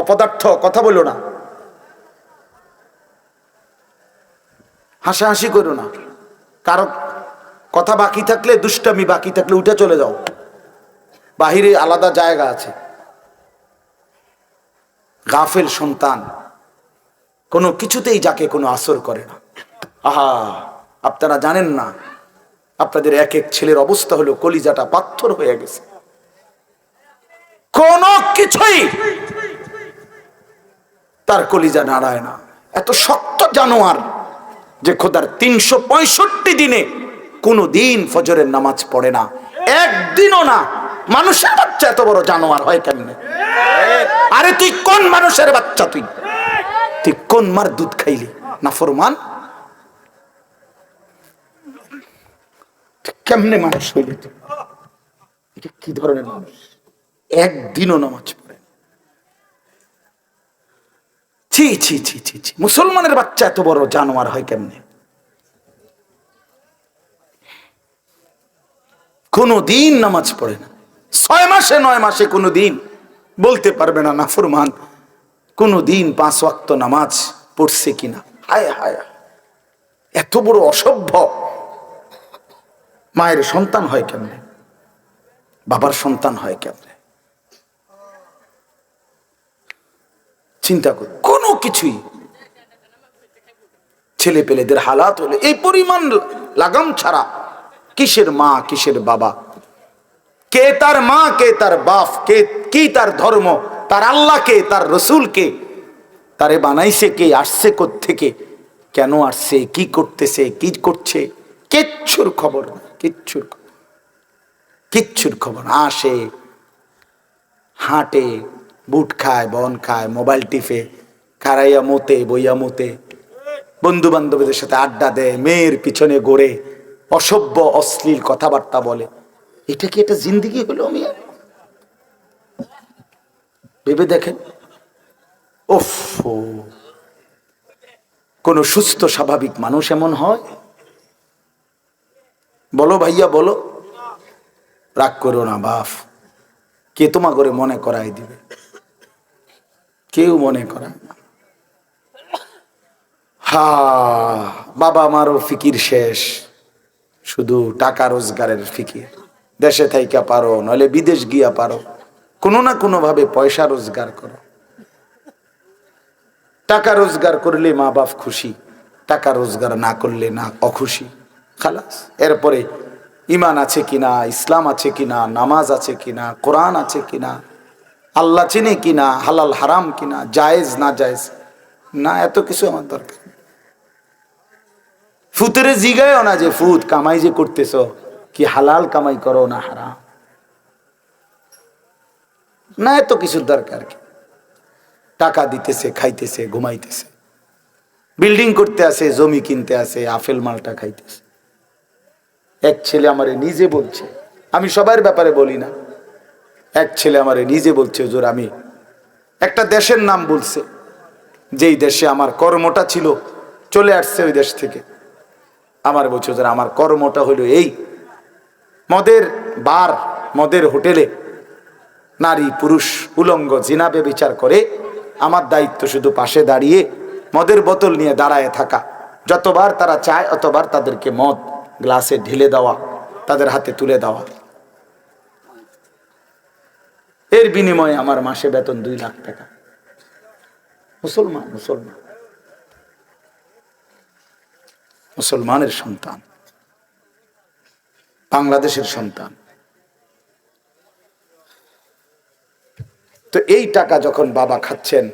অপদার্থ, কথা বলো না, হাসাহাসি করো না। কারো কথা বাকি থাকলে, দুষ্টামি বাকি থাকলে উঠে চলে যাও, বাহিরে আলাদা জায়গা আছে। গাফেল সন্তান কোনো কিছুতেই যাকে কোনো আসর করে না। আহা, আপনারা জানেন না, আপনাদের এক এক ছেলের অবস্থা হলো কলিজাটা পাথর হয়ে গেছে, কোনো কিছুই তার কলিজা নাড়ায় না। এত শক্ত জানোয়ার যে খোদার 365 দিনে কোনো দিন ফজরের নামাজ পড়ে না, একদিনও না। মানুষের বাচ্চা এত বড় জানোয়ার হয় কেমনে? আরে তুই কোন মানুষের বাচ্চা? তুই কোন মার দুধ খাইলি? নাফরমান, কেমনে মানুষ হইলি তুই? এটা কি ধরনের মানুষ? একদিনও নামাজ পড়ে। ছি ছি ছি ছি ছি, মুসলমানের বাচ্চা এত বড় জানোয়ার হয় কেমনে? কোনো দিন নামাজ পড়ে না, 6 মাসে 9 মাসে কোনো দিন বলতে পারবে না নাফরমান কোনো দিন 5 ওয়াক্ত নামাজ পড়ছে কিনা। হায় হায়, এত বড় অসভ্য মায়ের সন্তান হয় কেমনে? বাবার সন্তান হয় কেমনে? চিন্তা কর, কোনো কিছুই। ছেলে পেলেদের হালাত হলে এই পরিমাণ লাগাম ছাড়া কিসের মা কিসের বাবা, কে তার মা কে তার বাপ, কে কি তার ধর্ম, তার আল্লাহ কে, তার রসুল কে, তারে বানাইছে কে, আসছে কোত্থেকে, কেন আসছে, কি করতেছে, কি করছে, কিচ্ছুর খবর না, কিচ্ছুর খবর না। আসে, হাঁটে, বুট খায়, বন খায়, মোবাইল টিপে, খারাইয়া মতে, বইয়া মতে, বন্ধু বান্ধবীদের সাথে আড্ডা দেয়, মেয়ের পিছনে ঘোরে, অসভ্য অশ্লীল কথাবার্তা বলে। এটা কি এটা জিন্দিগি হলো? মিয়া ভেবে দেখেন। ওফ, কোন সুস্থ স্বাভাবিক মানুষ এমন হয়? বলো ভাইয়া, বলো। রাগ করো না বাপ, কে তোমা করে মনে করাই দিবে? কেউ মনে করায় না। হা, বাবা আমারও ফিকির শেষ, শুধু টাকা রোজগারের ফিকির। দেশে থাইকা পারো, নইলে বিদেশ গিয়া পারো, কোনো না কোনো ভাবে পয়সা রোজগার করো। টাকা রোজগার করলে মা বাপ খুশি, টাকা রোজগার না করলে না অখুশি, খালাস। এরপরে ইমান আছে কিনা, ইসলাম আছে কিনা, নামাজ আছে কিনা, কোরআন আছে কিনা, আল্লাহ চিনে কিনা, হালাল হারাম কিনা, জায়েজ না জায়েজ না, এত কিছু আমার দরকার। ফুতেরে জিগায়ও না যে ফুত কামাই যে করতেছ কি হালাল কামাই করো না হারাম, না, এত কিছুর দরকার কি? টাকা দিতেছে, খাইতেছে, ঘুমাইতেছে, বিল্ডিং করতে আসে, জমি কিনতে আসে, আপেল মালটা খাইতেছে। এক ছেলে আমারে নিজে বলছে, আমি সবার ব্যাপারে বলি না, এক ছেলে আমারে নিজে বলছে, হুজুর আমি একটা দেশের নাম বলছে, যেই দেশে আমার কর্মটা ছিল, চলে আসছে ওই দেশ থেকে। আমার বলছে, হুজুর আমার কর্মটা হলো এই, মদের বার, মদের হোটেলে নারী পুরুষ উলঙ্গ জিনা ব্যভিচার করে, আমার দায়িত্ব শুধু পাশে দাঁড়িয়ে মদের বোতল নিয়ে দাঁড়ায় থাকা, যতবার তারা চায় অতবার তাদেরকে মদ গ্লাসে ঢেলে দেওয়া, তাদের হাতে তুলে দেওয়া। এর বিনিময়ে আমার মাসে বেতন 2 লাখ টাকা। মুসলমান, মুসলমান, মুসলমানের সন্তান, বাংলাদেশের সন্তান। তো এই টাকা যখন বাবা খাচ্ছেন,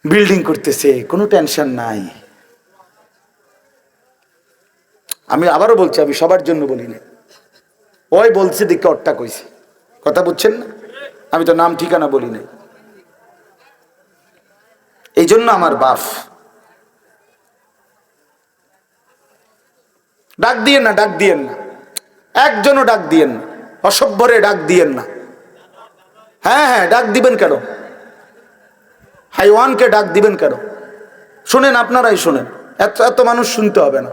বিল্ডিং করতেছে, কোনো টেনশন নাই। আমি আবারও বলছি, আমি সবার জন্য বলি না, ওই বলছে দিকে ওরটা কইছি, কথা বুঝছেন না? আমি তো নাম ঠিকানা বলি নাই। এই জন্য আমার বাপ, ডাক দিয়েন না, ডাক দিয়েন না, একজনও ডাক দিয়েন না, অসভ্যরে ডাক দিয়েন না। হ্যাঁ হ্যাঁ, ডাক দিবেন কেন? হাইওয়ানকে ডাক দিবেন কেন? শুনেন, আপনারাই শুনেন, এত এত মানুষ শুনতে হবে না,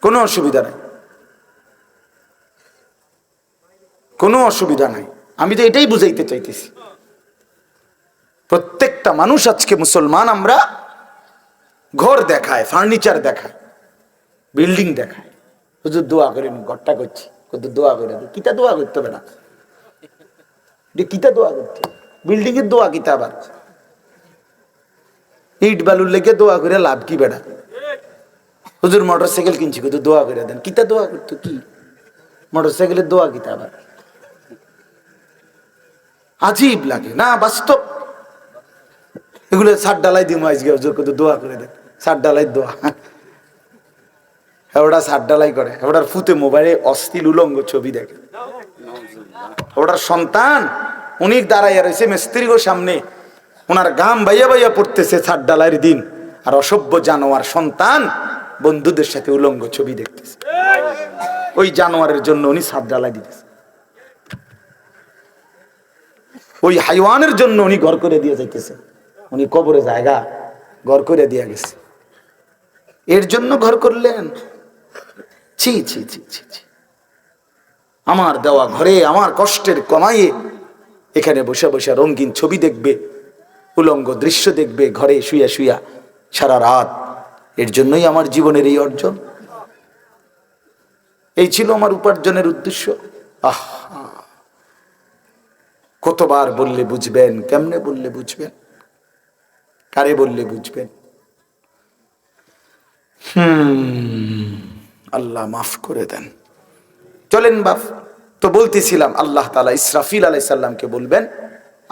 কোনো অসুবিধা নাই, কোনো অসুবিধা নাই। আমি তো এটাই বুঝাইতে চাইতেছি। প্রত্যেকটা মানুষ আজকে মুসলমান আমরা ঘর দেখায়, ফার্নিচার দেখায়, বিল্ডিং দেখায়। হুজুর দোয়া করেন, ঘরটা করছি, কত দোয়া করে, কিতা দোয়া করতে হবে না, কিতা দোয়া করতে, বিল্ডিং এর দোয়া কিতা, আবার ইট বালুর লেগে দোয়া করে লাভ কি বেড়া? হুজুর মোটর সাইকেল কিনছি, কত দোয়া করে দেন, কিতা দোয়া করতো, কি মোটর সাইকেলের দোয়া কিতা? আবার আজীব লাগে না? বাস্তব এগুলো ছাদ ডালাই দিব আজকে, হুজুর কত দোয়া করে দেন, ছাদ ডালাই দোয়া। ওটা ছাদ ডালাই করে, ওটার ফুতে মোবাইলে অশ্লীল উলঙ্গ ছবি দেখে। ওটার সন্তান উনি দাঁড়াইয়া রয়েছে মিস্ত্রির সামনে, ওনার গাম বাইয়া বাইয়া পড়তেছে ছাদ ডালাইয়ের দিন, আর অসভ্য জানোয়ার সন্তান বন্ধুদের সাথে উলঙ্গ ছবি দেখতেছে। ওই জানোয়ারের জন্য উনি ছাদ ডালাই দিতেছে, ওই হাইওয়ানের জন্য উনি ঘর করে দিয়ে যাইতেছে। উনি কবরে জায়গা ঘর করে দিয়ে গেছে, এর জন্য ঘর করলেন? ছি ছি ছি ছি ছি। আমার দেওয়া ঘরে আমার কষ্টের কমাইয়ে এখানে বসে বসে রঙিন ছবি দেখবে, উলঙ্গ দৃশ্য দেখবে ঘরে শুয়া শুয়া সারা রাত। এর জন্যই আমার জীবনের এই অর্জন, এই ছিল আমার উপার্জনের উদ্দেশ্য। আহ, কতবার বললে বুঝবেন, কেমনে বললে বুঝবেন, কারে বললে বুঝবেন? আল্লাহ মাফ করে দেন। চলেন বাপ, তো বলতেছিলাম আল্লাহ তাআলা ইসরাফিল আলাইহিস সালামকে বলবেন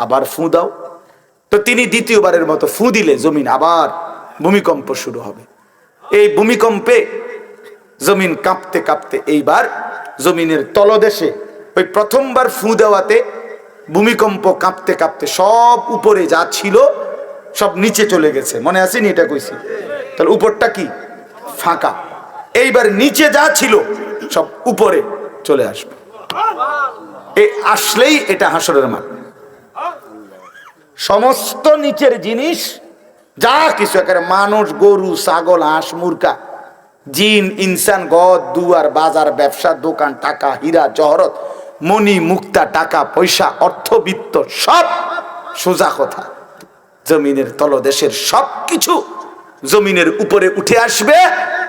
আবার ফু দাও। তো তিনি দ্বিতীয়বারের মতো ফু দিলে জমিন আবার ভূমিকম্প শুরু হবে। এই ভূমিকম্পে জমিন কাঁপতে কাঁপতে এইবার জমিনের তলদেশে ওই প্রথমবার ফু দেওয়াতে ভূমিকম্প কাঁপতে কাঁপতে সব উপরে যা ছিল সব নিচে চলে গেছে। মনে আছে নি? এটা কইছি। তাহলে উপরটা কি? ফাঁকা। এইবার নিচে যা ছিল সব উপরে চলে আসবে। এই আসলেই এটা হাসরের মাঠ। সমস্ত নিচের জিনিস যা কিছু, একেবারে মানুষ, গরু, ছাগল, হাঁস, মুরগা, জিন, ইনসান, গদ, দুয়ার, বাজার, ব্যবসা, দোকান, টাকা, হীরা, জহরত, মণি, মুক্তা, টাকা পয়সা, অর্থবিত্ত, সব সোজা কথা জমিনের তলদেশের সব কিছু জমিনের উপরে উঠে আসবে।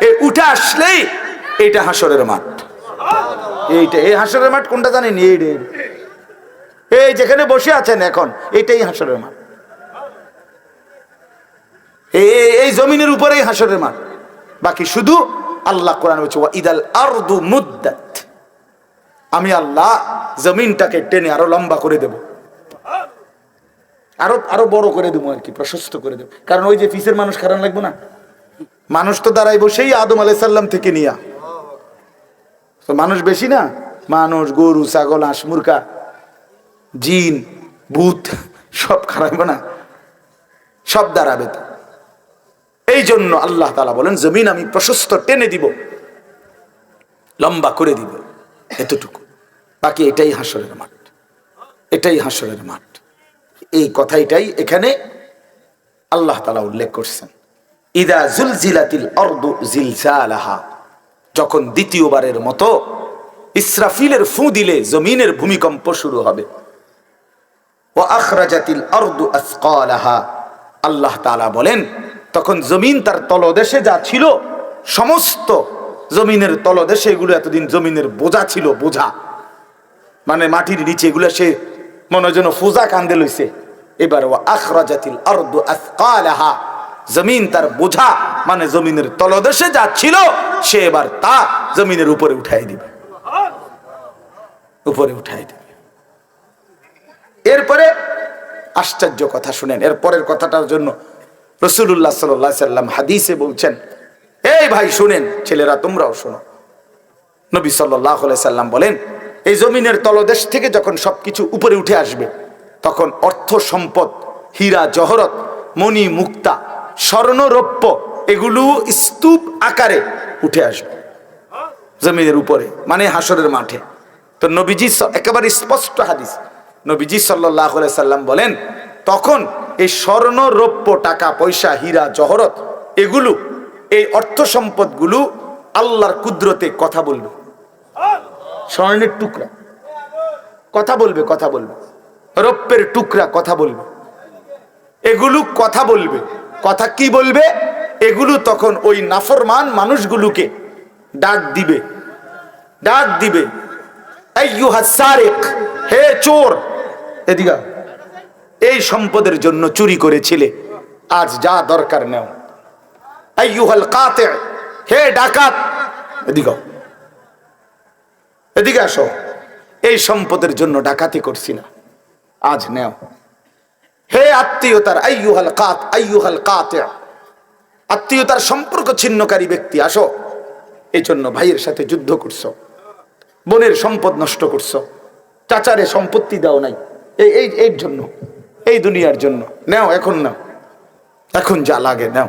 এই উঠে আসলেই এইটা হাসরের মাঠ। এইটা, এই হাসরের মাঠ কোনটা জানেন? এই যেখানে বসে আছেন এখন, এটাই হাসরের মাঠ। এই জমিনের উপরেই হাসরের মাঠ। বাকি শুধু আল্লাহ কোরআন বলছে ওয়া ইদাল আরদু মুদ্দাত, আমি আল্লাহ জমিনটাকে টেনে আরো লম্বা করে দেব, আরো বড় করে দেবো আর কি, প্রশস্ত করে দেবো। কারণ ওই যে পিসের মানুষ খারাপ লাগবে না? মানুষ তো দাঁড়াইব সেই আদম আলাইহিস সালাম থেকে নিয়া, তো মানুষ বেশি না? মানুষ, গরু, ছাগল, হাঁস, মুরগা, জিন, ভূত সব খারাপ না? সব দাঁড়াবে তো। এই জন্য আল্লাহ তাআলা বলেন জমিন আমি প্রশস্ত টেনে দিব, লম্বা করে দিব, এতটুকু। বাকি এটাই হাসরের মাঠ, এটাই হাসরের মাঠ। এই কথাটাই এখানে আল্লাহ তাআলা উল্লেখ করছেন। ইদা জুলজিলাতিল আরদু জিলজালাহা, যখন দ্বিতীয়বারের মতো ইসরাফিলের ফু দিলে জমিনের ভূমিকম্প শুরু হবে। ওয়া আখরাজাতিল আরদু আসকালাহা, আল্লাহ তাআলা বলেন তখন জমিন তার তলদেশে যা ছিল সমস্ত জমিনের তলদেশে, এগুলো এতদিন জমিনের বোঝা ছিল, বোঝা মানে মাটির নিচে, এগুলো সে মনে যেন ফোজা কান্দে লইছে। এবার ওয়া আখরাজাতিল আরদু আসকালাহা, জমিন তার বোঝা মানে জমিনের তলদেশে যা ছিল সে এবার তা জমিনের উপরে উঠাই দিবে, উপরে উঠাই দিবে। এরপরে আশ্চর্য কথা শুনেন, এর পরের কথাটার জন্য রাসূলুল্লাহ সাল্লাল্লাহু আলাইহি সাল্লাম হাদিসে বলছেন, এই ভাই শুনেন, ছেলেরা তোমরাও শোনো। নবী সাল্লাল্লাহু আলাইহি সাল্লাম বলেন এই জমিনের তলদেশ থেকে যখন সবকিছু উপরে উঠে আসবে তখন অর্থ সম্পদ, হীরা জহরত, মণি মুক্তা, স্বর্ণ রৌপ্য, এগুলো স্তূপ আকারে উঠে আসবে জমিনের উপরে, মানে হাসরের মাঠে। তো নবীজি একেবারে স্পষ্ট হাদিস, নবীজি সাল্লাল্লাহু আলাইহি সাল্লাম বলেন তখন এই স্বর্ণ রৌপ্য, টাকা পয়সা, হীরা জহরত, এগুলো, এই অর্থ সম্পদগুলো আল্লাহর কুদরতে কথা বলবে। স্বর্ণের টুকরা কথা বলবে, কথা বলবে, রৌপ্যের টুকরা কথা বলবে, এগুলো কথা বলবে। কথা কি বলবে? এগুলো তখন ওই নাফরমান মানুষগুলোকে ডাক দিবে, ডাক দিবে, আইয়ুহাস সারিক, হে চোর, এদিকে আও। এই সম্পদের জন্য চুরি করেছিলে, আজ যা দরকার নাও। আইয়ুহাল কাতি', হে ডাকাত, এদিকে আও, এদিকে আসো, এই সম্পদের জন্য ডাকাতি করছিলা, আজ নেও। হে আত্মীয়তার, আইয়ুহাল কাতি', আত্মীয়তার সম্পর্ক ছিন্নকারী ব্যক্তি, আসো। এই জন্য ভাইয়ের সাথে যুদ্ধ করছো, বোনের সম্পদ নষ্ট করছো, চাচারে সম্পত্তি দাও নাই, এই জন্য, এই দুনিয়ার জন্য নাও, এখন নাও, এখন যা লাগে নাও।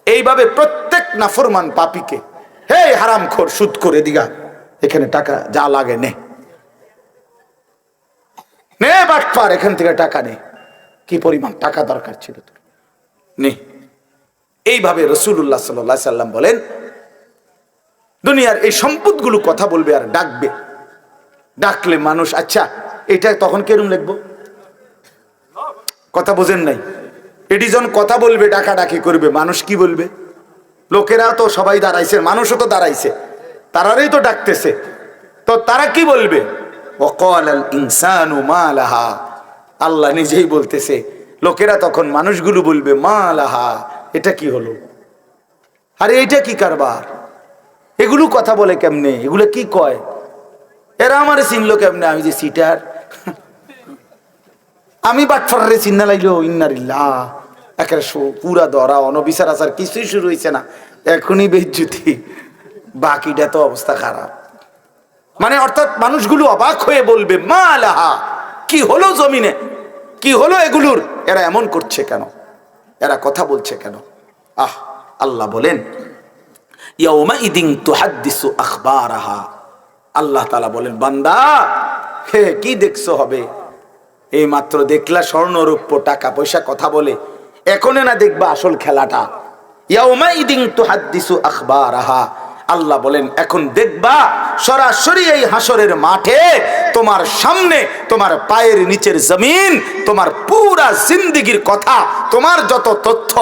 এইভাবে প্রত্যেক নাফরমান পাপীকে, হে হারামখোর, সুদ করে দিগা, এখানে টাকা যা লাগে নে, নে বাটপার, এখান থেকে টাকা নে, কি পরিমাণ টাকা দরকার ছিল তোর, নে। এইভাবে রাসূলুল্লাহ সাল্লাল্লাহু আলাইহি সাল্লাম বলেন, দুনিয়ার এই সম্পদগুলো কথা বলবে আর ডাকবে। ডাকলে মানুষ, আচ্ছা এটা তখন কেরম লিখবো? কথা বোঝেন নাই? এটি যখন কথা বলবে, ডাকাডাকি করবে, মানুষ কি বলবে? লোকেরা তো সবাই দাঁড়াইছে, মানুষও তো দাঁড়াইছে, তারারই তো ডাকতেছে, তো তারা কি বলবে? ওয়াকালাল ইনসানু মা লাহা, আল্লাহ নিজেই বলতেছে, লোকেরা তখন মানুষগুলো বলবে, মা লাহা, এটা কি হলো? আরে এটা কি কারবার? এগুলো কথা বলে কেমনে? এগুলো কি কয়? এরা আমারে চিনলো কেমনে? আমি যে সিটার, আমি বাটফারে চিন্না লাগলো, ইন্নারিল্লাহ, একেবারে পুরা ধরা, অনবিচার আচার কিছুই শুরু হয়েছে না, এখনই বেজ্জুতি, বাকিটা তো অবস্থা খারাপ। মানে অর্থাৎ মানুষগুলো অবাক হয়ে বলবে, মা লাহা, কি হলো জমিনে, কি হলো এগুলোর, এরা এমন করছে কেন, এরা কথা বলছে কেন? আহ, আল্লাহ বলেন, ইয়াউমাইদিন তুহাদ্দিসু আখবারাহা, আল্লাহ তাআলা বলেন, বান্দা হে কি দেখছো হবে? এই মাত্র দেখলা স্বর্ণ রৌপ্য টাকা পয়সা কথা বলে, এখনে না দেখবা আসল খেলাটা। ইয়াউমাইদিন তুহাদ্দিসু আখবারাহা, আল্লাহ বলেন এখন দেখবা সরাসরি এই হাসরের মাঠে তোমার সামনে, তোমার পায়ের নিচের জমিন, তোমার পুরা জিন্দেগীর কথা, তোমার যত তথ্য,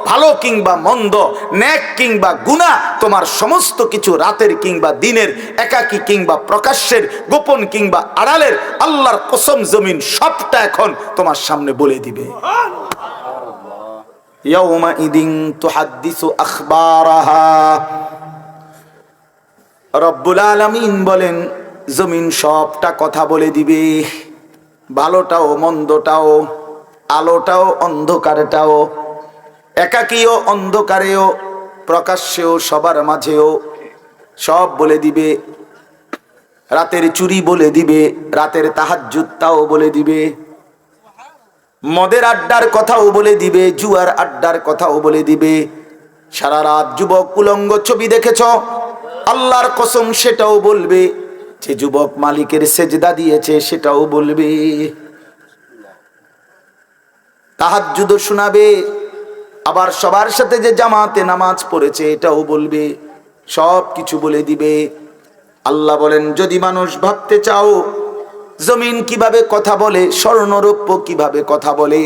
ভালো কিংবা মন্দ, নেক কিংবা গুনাহ, তোমার সমস্ত কিছু, রাতের কিংবা দিনের, একাকী কিংবা প্রকাশ্যের, গোপন কিংবা আড়ালের, আল্লাহর কসম জমিন সবটা এখন তোমার সামনে বলে দিবে। ইয়াউমাইদিন তুহাদ্দিসু আখবারাহা, রব্বুল আলামিন বলেন জমিন সবটা কথা বলে দিবে, ভালোটাও মন্দটাও, আলোটাও অন্ধকারটাও, একাকীও অন্ধকারেও, প্রকাশ্যেও, সবার মাঝেও, সব বলে দিবে। রাতের চুরি বলে দিবে, রাতের তাহাজ্জুদটাও বলে দিবে, মদের আড্ডার কথাও বলে দিবে, জুয়ার আড্ডার কথাও বলে দিবে। সারা রাত যুবক উলঙ্গ ছবি দেখেছ, আল্লাহর কসম সেটাও বলবে। যে যুবক মালিকের সেজদা দিয়েছে সেটাও বলবে। তাহাজ্জুদ শোনাবে, আবার সবার সাথে যে জামাতে নামাজ পড়েছে এটাও বলবে, সব কিছু বলে দিবে। আল্লাহ বলেন যদি মানুষ ভাবতে চাও জমিন কিভাবে কথা বলে, স্বর্ণরৌপ্য কিভাবে কথা বলে,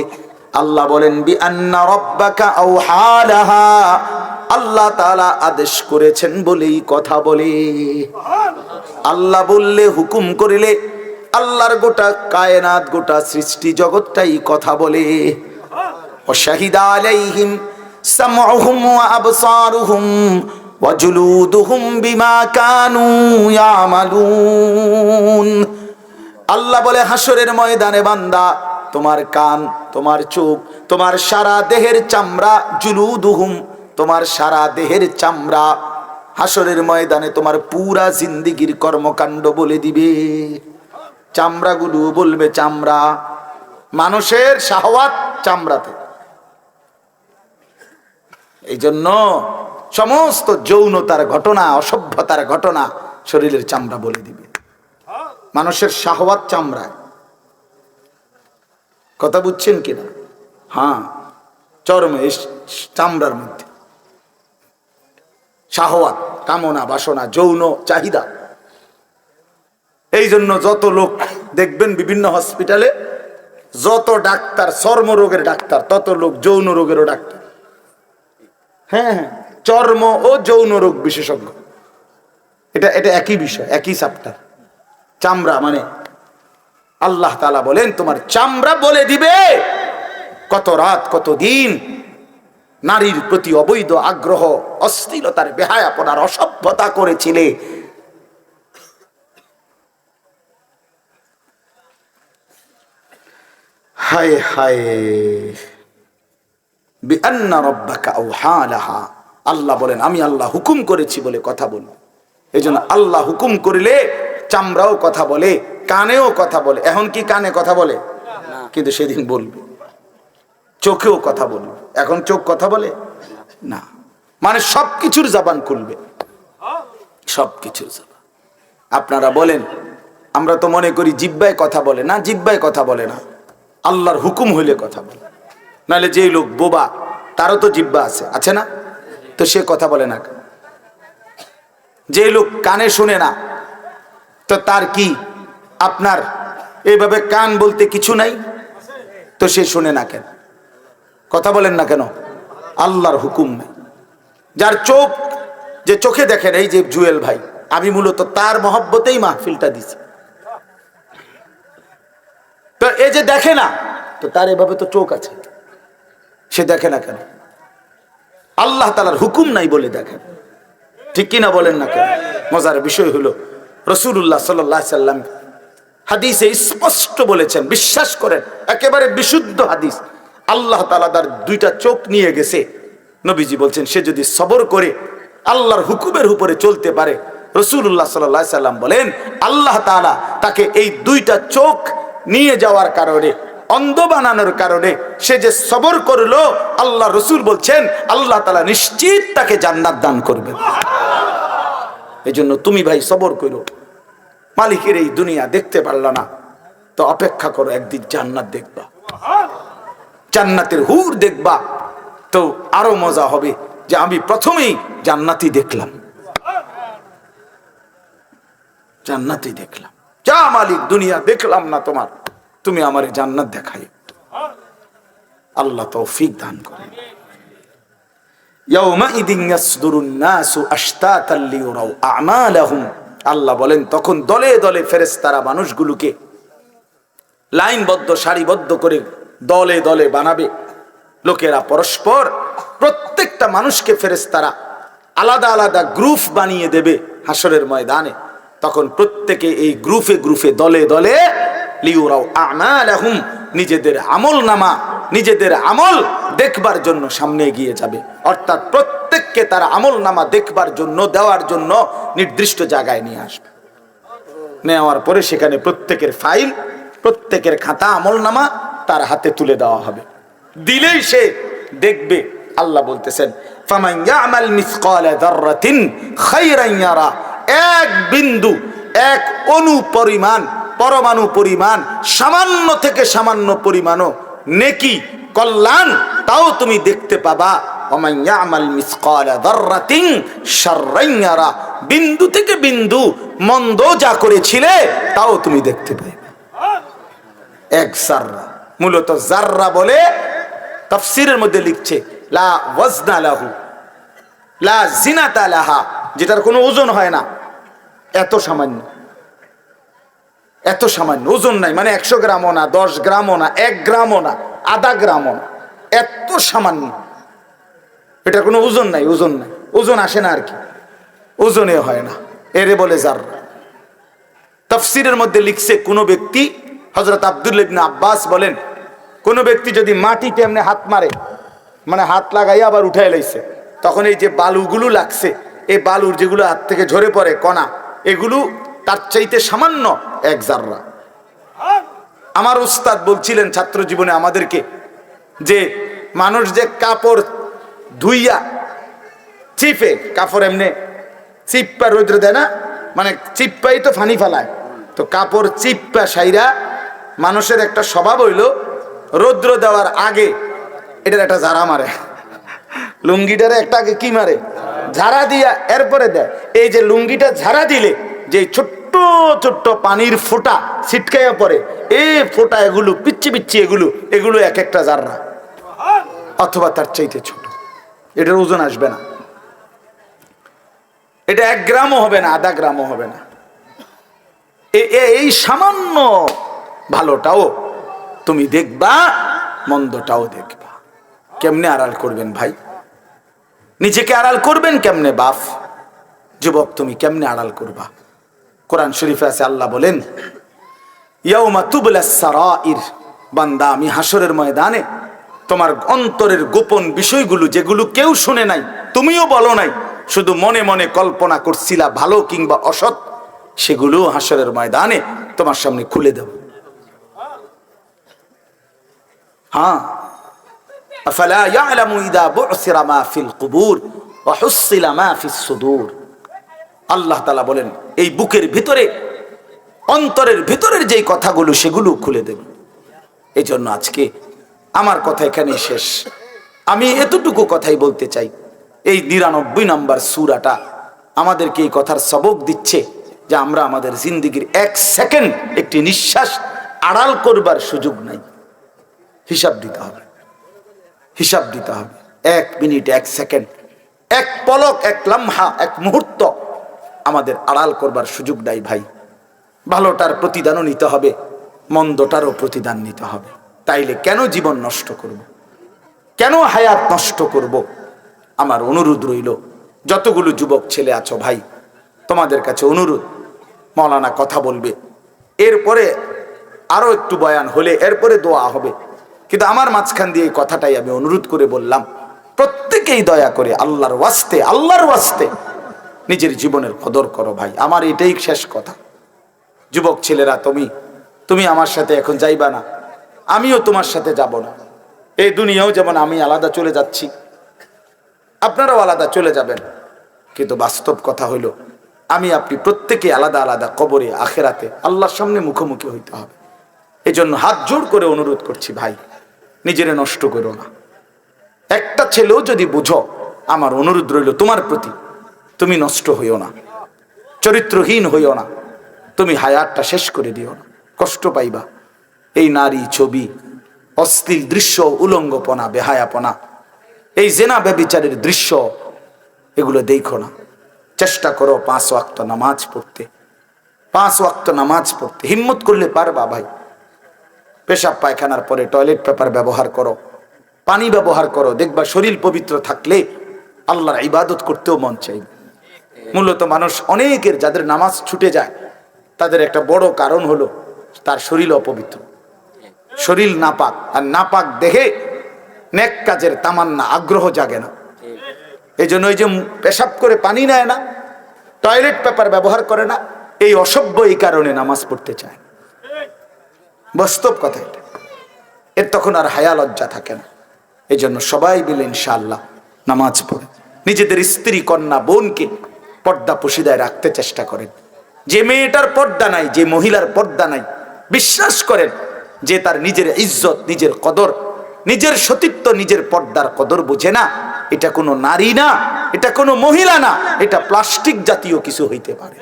আল্লাহ বলেন বিআন্না রাব্বাকা আওহা লাহা, আল্লাহ তাআলা আদেশ করেছেন বলেই কথা বলে। আল্লাহ বললে, হুকুম করিলে আল্লাহর গোটা কায়নাত, গোটা সৃষ্টি জগৎটাই কথা বলে। ওয়া শাহিদা আলাইহিম সামউহুম ওয়া আবসারুহুম ওয়া জুলুদুহুম বিমা কানু ইয়ামালুন। আল্লাহ বলে হাসরের ময়দানে বান্দা, তোমার কান, তোমার চোখ, তোমার সারা দেহের চামড়া, জুলুদুহুম, তোমার সারা দেহের চামড়া, হাসরের ময়দানে তোমার পুরা জিন্দেগীর কর্মকাণ্ড বলে দিবে। চামড়াগুলো বলবে, চামড়া, মানুষের শাহওয়াত চামড়াতে। এই জন্য সমস্ত যৌনতার ঘটনা, অসভ্যতার ঘটনা শরীরের চামড়া বলে দিবে। মানুষের শাহওয়াত চামড়ায়। কথা বুঝছেন কিনা? হ্যাঁ, চরমে চামড়ার মধ্যে শাহওয়াত, কামনা, বাসনা, যৌন চাহিদা। এই জন্য যত লোক দেখবেন বিভিন্ন হসপিটালে যত ডাক্তার চর্ম রোগের ডাক্তার, তত লোক যৌন রোগেরও ডাক্তার। হ্যাঁ, চর্ম ও যৌন রোগ বিশেষজ্ঞ, এটা এটা একই বিষয়, একই চ্যাপ্টার। চামড়া মানে আল্লাহ তাআলা বলেন তোমার চামড়া বলে দিবে কত রাত কত দিন নারীর প্রতি অবৈধ আগ্রহ, অশ্লীলতার, বেহায়াপনার, অসভ্যতা করেছিলে। হায় হায়, বিআন্না রাব্বাকা আওহা লাহা, আল্লাহ বলেন আমি আল্লাহ হুকুম করেছি বলে কথা বল। এই জন্য আল্লাহ হুকুম করিলে চামড়াও কথা বলে, কানেও কথা বলে। এখন কি কানে কথা বলে? কিন্তু সেদিন বলবে। চোখেও কথা বলবে, এখন চোখ কথা বলে না। মানে সবকিছুর জবান খুলবে, সবকিছুর জবান। আপনারা বলেন আমরা তো মনে করি জিহ্বায় কথা বলে না, জিহ্বায় কথা বলে না, আল্লাহর হুকুম হইলে কথা বলে। নাহলে যে লোক বোবা তারও তো জিহ্বা আছে, আছে না? তো সে কথা বলে না। যে লোক কানে শুনে না, তো তার কি আপনার এইভাবে কান বলতে কিছু নাই? তো সে শুনে না কেন, কথা বলেন না কেন? আল্লাহর হুকুম নাই। যার চোখ, যে চোখে দেখেন, এই যে জুয়েল ভাই, আমি মূলত তার মহব্বতেই মাহফিলটা দিছি। তো এই যে দেখে না, তো তার এভাবে তো চোখ আছে, সে দেখে না কেন? আল্লাহ তাআলার হুকুম নাই বলে দেখেন, ঠিক কিনা বলেন না কেন? মজার বিষয় হলো রাসূলুল্লাহ সাল্লাল্লাহু আলাইহি সাল্লাম হাদিসে স্পষ্ট বলেছেন, বিশ্বাস করেন, একেবারে বিশুদ্ধ হাদিস। আল্লাহ তাআলা তার দুইটা চোখ নিয়ে গেছে। নবীজি বলছেন সে যদি সবর করে আল্লাহর হুকুমের উপরে চলতে পারে, রাসূলুল্লাহ সাল্লাল্লাহু আলাইহি সাল্লাম বলেন আল্লাহ তাআলা তাকে এই দুইটা চোখ নিয়ে যাওয়ার কারণে, অন্ধ বানানোর কারণে সে যে সবর করলো, আল্লাহ রসুল বলছেন আল্লাহ তাআলা নিশ্চিত তাকে জান্নাত দান করবেন। এই জন্য তুমি ভাই সবর করো। মালিকের এই দুনিয়া দেখতে পারলা না, তো অপেক্ষা করো, একদিন জান্নাত দেখবা, জান্নাতের হুর দেখবা, তো আরো মজা হবে যে আমি প্রথমেই জান্নাতই দেখলাম, জান্নাতই দেখলাম। যা মালিক, দুনিয়া দেখলাম না তোমার, তুমি আমারে জান্নাত দেখাই। আল্লাহ তৌফিক দান করেন। ইয়াউমাইদিন ইয়াসদুরুন নাসু আশতাতান লিয়ুরাউ আমালাহুম, আল্লাহ বলেন তখন দলে দলে ফেরেশতারা মানুষগুলোকে লাইনবদ্ধ, সারিবদ্ধ করে দলে দলে বানাবে। লোকেরা পরস্পর, প্রত্যেকটা মানুষকে ফেরেশতারা আলাদা আলাদা গ্রুপ বানিয়ে দেবে হাসরের ময়দানে। তখন প্রত্যেকে এই গ্রুপে গ্রুপে, দলে দলে লিয়ুরাউ আমালাহুম, নিজেদের আমল নামা, নিজেদের আমল দেখবার জন্য সামনে এগিয়ে যাবে। অর্থাৎ প্রত্যেককে তার আমল নামা দেখবার জন্য, দেওয়ার জন্য নির্দিষ্ট জায়গায় নিয়ে আসবে। নেওয়ার পরে সেখানে প্রত্যেকের ফাইল, প্রত্যেকের খাতা, আমল নামা তার হাতে তুলে দেওয়া হবে। দিলেই সে দেখবে। আল্লাহ বলতেছেন ফামান ইয়ামাল মিসকালা যাররাতিন খায়রান ইয়ারা, এক বিন্দু, এক অণু পরিমাণ, পরমাণু পরিমাণ, সামান্য থেকে সামান্য পরিমাণও নেকি, কল্যাণ, তাও তুমি দেখতে পাবা। ওমান ইয়ামাল মিসকালা যাররাতিন শাররান ইয়ারা, বিন্দু থেকে বিন্দু মন্দ যা করেছিলে তাও তুমি দেখতে পাবে। এক জাররা, মূলত জাররা বলে তাফসীরের মধ্যে লিখছে লা ওয়াজনা লাহু লা জিনাতা লাহা, যেটার কোনো ওজন হয় না, এত সামান্য, এত সামান্য, ওজন নাই। মানে 100 গ্রামও না, 10 গ্রামও না, 1 গ্রামও না, আধা গ্রামও না, এত সামান্য। এটা কোনো ওজন নাই, ওজন নাই, ওজন আসে না আর কি, ওজনে হয় না, এরে বলে জাররা। তাফসীরের মধ্যে লিখছে কোন ব্যক্তি, হযরত আব্দুল্লাহ ইবনে আব্বাস বলেন, কোন ব্যক্তি যদি মাটিতে এমনি হাত মারে, মানে হাত লাগাইয়া আবার উঠাই লাইছে, তখন এই যে বালুগুলো লাগছে, এই বালুর যেগুলো হাত থেকে ঝরে পড়ে কণা, এগুলো তার চাইতে সামান্য এক জাররা। আমার উস্তাদ বলছিলেন ছাত্র জীবনে আমাদেরকে, যে মানুষ যে কাপড় ধুইয়া চিপে, কাপড় এমনি চিপ্পা রৌদ্র দেয় না, মানে চিপ্পাই তো ফানি ফালায়, তো কাপড় চিপ্পা সাইরা মানুষের একটা স্বভাব হইল রৌদ্র দেওয়ার আগে এটার একটা ঝাড়া মারে, লুঙ্গিটারে একটা আগে কি মারে, ঝাড়া দিয়া এরপরে দেয়। এই যে লুঙ্গিটা ঝাড়া দিলে যে ছোট্ট ছোট্ট ছোট্ট পানির ফোঁটা ছিটকাইয়া পড়ে, এই ফোঁটা এগুলো পিচ্ছি পিচ্ছি, এগুলো এক একটা জাররা অথবা তার চাইতে ছোট। এটার ওজন আসবে না, এটা 1 গ্রামও হবে না, আধা গ্রামও হবে না। এই সামান্য ভালোটাও তুমি দেখবা, মন্দটাও দেখবা। কেমনে আড়াল করবেন ভাই? নিজেকে আড়াল করবেন কেমনে? বাপ যুবক, তুমি কেমনে আড়াল করবা? কোরআন শরীফে আছে, আল্লাহ বলেন ইয়াউমা তুবলাস সারাইর, বান্দা আমি হাসরের ময়দানে তোমার অন্তরের গোপন বিষয়গুলো, যেগুলো কেউ শুনে নাই, তুমিও বলো নাই, শুধু মনে মনে কল্পনা করছিলা ভালো কিংবা অসৎ, সেগুলো হাসরের ময়দানে তোমার সামনে খুলে দেব। হ্যাঁ, আফালা ইয়ালামু ইযা বু'সিরা মা ফিল কুবুর ওয়া হুসিলা মা ফিস সুদূর। আল্লাহ তাআলা বলেন এই বুকের ভিতরে, অন্তরের ভিতরের যেই কথাগুলো, সেগুলো খুলে দেব। এই জন্য আজকে আমার কথা এখানে শেষ। আমি এতটুকু কথাই বলতে চাই, এই 99 নম্বর সূরাটা আমাদেরকে এই কথার সবক দিচ্ছে যে আমরা আমাদের জিন্দেগির 1 সেকেন্ড, একটি নিঃশ্বাস আড়াল করবার সুযোগ নাই। হিসাব দিতে হবে, হিসাব দিতে হবে। 1 মিনিট, 1 সেকেন্ড, 1 পলক, 1 লম্হা, 1 মুহূর্ত আমাদের আড়াল করবার সুযোগ নাই ভাই। ভালোটার প্রতিদানও নিতে হবে, মন্দটারও প্রতিদান নিতে হবে। তাইলে কেন জীবন নষ্ট করব? কেন হায়াত নষ্ট করব? আমার অনুরোধ রইল, যতগুলো যুবক ছেলে আছো ভাই, তোমাদের কাছে অনুরোধ, মাওলানা কথা বলবে, এরপরে আরো একটু বয়ান হলে এরপরে দোয়া হবে, কিন্তু আমার মাঝখান দিয়ে এই কথাটাই আমি অনুরোধ করে বললাম, প্রত্যেকেই দয়া করে আল্লাহর ওয়াস্তে নিজের জীবনের কদর করো ভাই। আমার এটাই শেষ কথা। যুবক ছেলেরা, তুমি আমার সাথে এখন যাইবা না, আমিও তোমার সাথে যাব না। এই দুনিয়াও যেমন আমি আলাদা চলে যাচ্ছি, আপনারাও আলাদা চলে যাবেন, কিন্তু বাস্তব কথা হইল আমি আপনি প্রত্যেকে আলাদা আলাদা কবরে, আখেরাতে আল্লাহর সামনে মুখোমুখি হইতে হবে। এই জন্য হাত জোড় করে অনুরোধ করছি ভাই, নিজেরে নষ্ট করো না। একটা ছেলেও যদি বুঝো, আমার অনুরোধ রইল তোমার প্রতি, তুমি নষ্ট হইও না, চরিত্রহীন হইও না, তুমি হায়াতটা শেষ করে দিও না, কষ্ট পাইবা। এই নারী ছবি, অশ্লীল দৃশ্য, উলঙ্গপনা, বেহায়াপনা, এই জেনা ব্যভিচারের দৃশ্য, এগুলো দেখো না। চেষ্টা করো 5 ওয়াক্ত নামাজ পড়তে, 5 ওয়াক্ত নামাজ পড়তে হিম্মত করলে পারবা ভাই। পেশাব পায়খানার পরে টয়লেট পেপার ব্যবহার করো, পানি ব্যবহার করো, দেখবা শরীর পবিত্র থাকলে আল্লাহর ইবাদত করতেও মন চাইবে। মূলত মানুষ অনেকের যাদের নামাজ ছুটে যায়, তাদের একটা বড় কারণ হলো তার শরীর অপবিত্র, শরীর নাপাক, আর নাপাক দেখে নেক কাজের তামান্না, আগ্রহ জাগে না। এই জন্য ওই যে পেশাব করে পানি নেয় না, টয়লেট পেপার ব্যবহার করে না, এই অসভ্য এই কারণে নামাজ পড়তে চায়। বাস্তব কথা এটা। এর তখন আর হায়া লজ্জা থাকে না। এই জন্য সবাই মিলে ইনশাআল্লাহ নামাজ পড়ে নিজেদের স্ত্রী, কন্যা, বোনকে পর্দা পশিদায় রাখতে চেষ্টা করেন। যে মেয়েটার পর্দা নাই, যে মহিলার পর্দা নাই, বিশ্বাস করেন যে তার নিজের ইজ্জত, নিজের কদর, নিজের সতীত্ব, নিজের পর্দার কদর বুঝে না, এটা কোনো নারী না, এটা কোনো মহিলা না, এটা প্লাস্টিক জাতীয় কিছু হইতে পারে।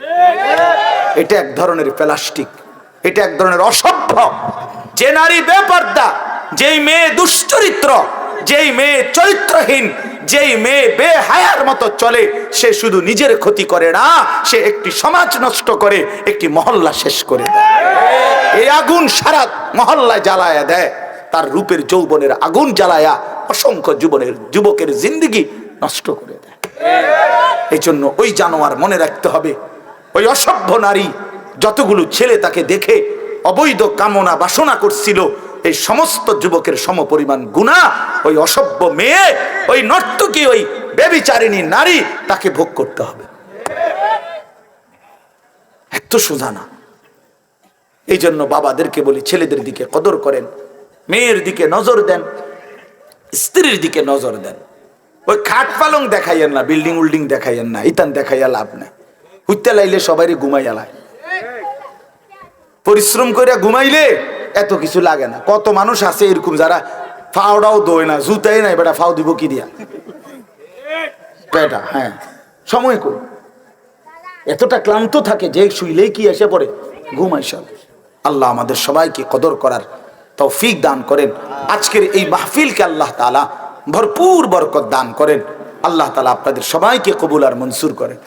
এটা এক ধরনের প্লাস্টিক, এটা এক ধরনের অসভ্য। যে নারী বেপর্দা, যেই মেয়ে দুশ্চরিত্র, যেই মেয়ে চরিত্রহীন, যেই মেয়ে বেহায়ার মতো চলে, সে শুধু নিজের ক্ষতি করে না, সে একটি সমাজ নষ্ট করে, একটি মহল্লা শেষ করে দেয়। এই আগুন সারা মহল্লায় জ্বালায়া দেয়, তার রূপের যৌবনের আগুন জ্বালায়া অসংখ্য যুবকের জিন্দেগি নষ্ট করে দেয়। এই জন্য ওই জানোয়ার মনে রাখতে হবে, ওই অসভ্য নারী যতগুলো ছেলে তাকে দেখে অবৈধ কামনা বাসনা করছিল, এই সমস্ত যুবকের সমপরিমাণ গুনাহ ওই অসভ্য মেয়ে, ওই নর্তকী, ওই ব্যভিচারিণী নারী, তাকে ভোগ করতে হবে। এত সোজা না। এই জন্য বাবাদেরকে বলি, ছেলেদের দিকে কদর করেন, মেয়ের দিকে নজর দেন, স্ত্রীর দিকে নজর দেন। ওই খাট পালং দেখাইয়েন না, বিল্ডিং উল্ডিং দেখাইয়েন না, ইতান দেখাইয়া লাভ নাই। হুইতে লাইলে সবাই ঘুমাইয়া লায়, পরিশ্রম করে ঘুমাইলে এত কিছু লাগে না। কত মানুষ আছে এরকম যারা ফাওড়াও দোয় না, জুতাই নাই, বেটা ফাও দিব কি দিয়া বেটা। হ্যাঁ, সময় কই, এতটা ক্লান্ত থাকে যে শুইলেই কি এসে পড়ে ঘুম আইসা। আল্লাহ আমাদের সবাইকে কদর করার তৌফিক দান করেন। আজকের এই মাহফিলকে আল্লাহ তাআলা ভরপুর বরকত দান করেন। আল্লাহ তাআলা আপনাদের সবাইকে কবুল আর মনসুর করেন।